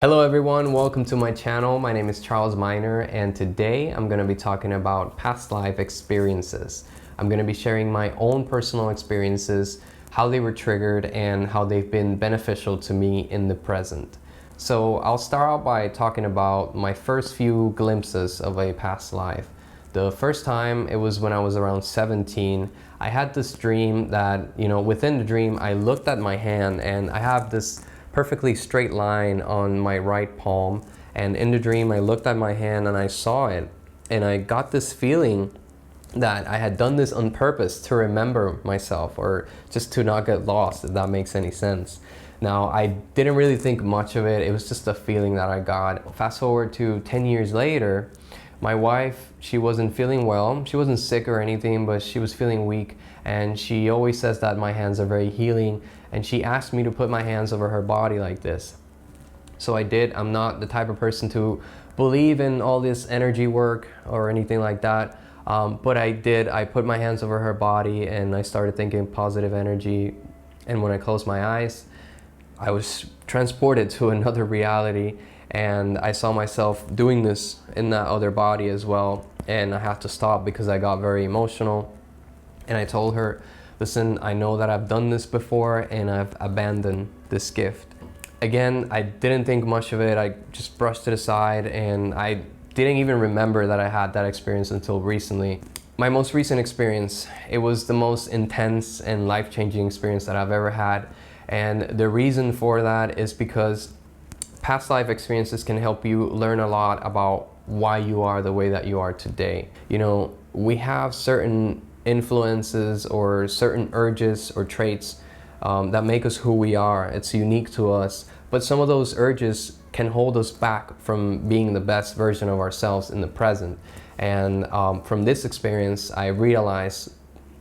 Hello everyone, welcome to my channel. My name is Charles Miner and today I'm going to be talking about past life experiences. I'm going to be sharing my own personal experiences, how they were triggered and how they've been beneficial to me in the present. So I'll start out by talking about my first few glimpses of a past life. The first time, it was when I was around 17. I had this dream that, within the dream I looked at my hand and I have this perfectly straight line on my right palm, and in the dream I looked at my hand and I saw it and I got this feeling that I had done this on purpose to remember myself or just to not get lost, if that makes any sense. Now, I didn't really think much of it. It was just a feeling that I got. Fast forward to 10 years later, my wife, she wasn't feeling well. She wasn't sick or anything, but she was feeling weak. And she always says that my hands are very healing. And she asked me to put my hands over her body like this. So I did. I'm not the type of person to believe in all this energy work or anything like that. But I did. I put my hands over her body and I started thinking positive energy. And when I closed my eyes, I was transported to another reality. And I saw myself doing this in that other body as well. And I had to stop because I got very emotional. And I told her, listen, I know that I've done this before and I've abandoned this gift. Again, I didn't think much of it. I just brushed it aside and I didn't even remember that I had that experience until recently. My most recent experience, it was the most intense and life-changing experience that I've ever had. And the reason for that is because past life experiences can help you learn a lot about why you are the way that you are today. We have certain influences or certain urges or traits that make us who we are. It's unique to us, but some of those urges can hold us back from being the best version of ourselves in the present. And from this experience, I realized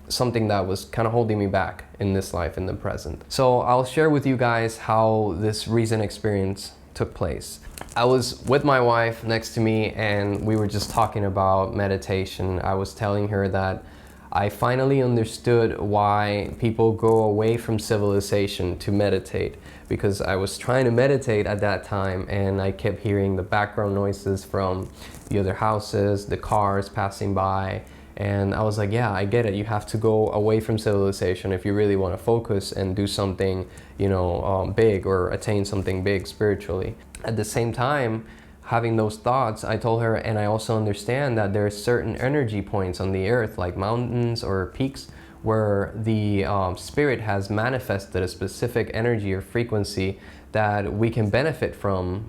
something that was kind of holding me back in this life in the present. So I'll share with you guys how this recent experience took place. I was with my wife next to me and we were just talking about meditation. I was telling her that I finally understood why people go away from civilization to meditate, because I was trying to meditate at that time and I kept hearing the background noises from the other houses, the cars passing by, and I was like, yeah, I get it. You have to go away from civilization if you really want to focus and do something, big or attain something big spiritually. At the same time, having those thoughts, I told her, and I also understand that there are certain energy points on the earth, like mountains or peaks, where the spirit has manifested a specific energy or frequency that we can benefit from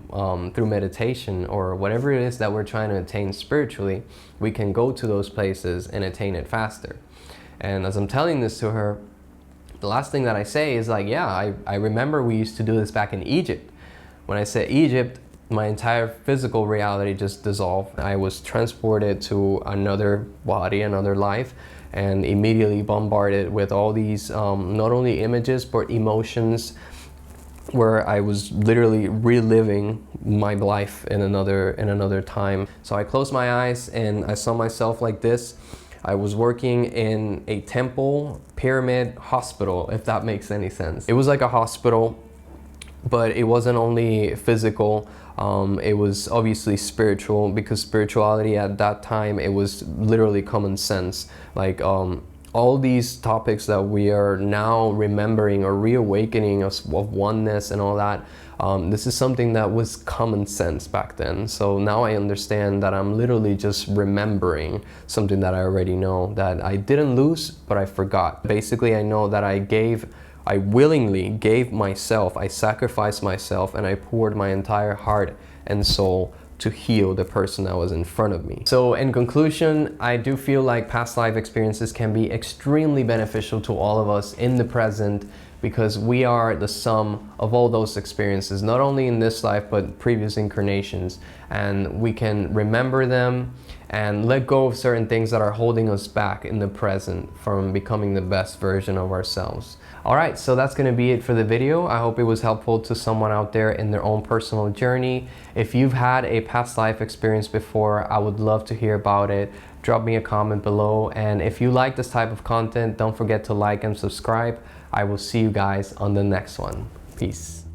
through meditation or whatever it is that we're trying to attain spiritually. We can go to those places and attain it faster. And as I'm telling this to her, the last thing that I say is like, yeah, I remember we used to do this back in Egypt. When I said Egypt, my entire physical reality just dissolved. I was transported to another body, another life, and immediately bombarded with all these not only images but emotions, where I was literally reliving my life in another time. So I closed my eyes and I saw myself like this. I was working in a temple, pyramid, hospital, if that makes any sense. It was like a hospital, but it wasn't only physical. It was obviously spiritual, because spirituality at that time, it was literally common sense. Like all these topics that we are now remembering or reawakening of oneness and all that, this is something that was common sense back then. So now I understand that I'm literally just remembering something that I already know, that I didn't lose, but I forgot. Basically, I know that I willingly gave myself, I sacrificed myself, and I poured my entire heart and soul to heal the person that was in front of me. So in conclusion, I do feel like past life experiences can be extremely beneficial to all of us in the present, because we are the sum of all those experiences, not only in this life but previous incarnations, and we can remember them and let go of certain things that are holding us back in the present from becoming the best version of ourselves. Alright, so that's going to be it for the video. I hope it was helpful to someone out there in their own personal journey. If you've had a past life experience before, I would love to hear about it. Drop me a comment below, and if you like this type of content, don't forget to like and subscribe. I will see you guys on the next one. Peace.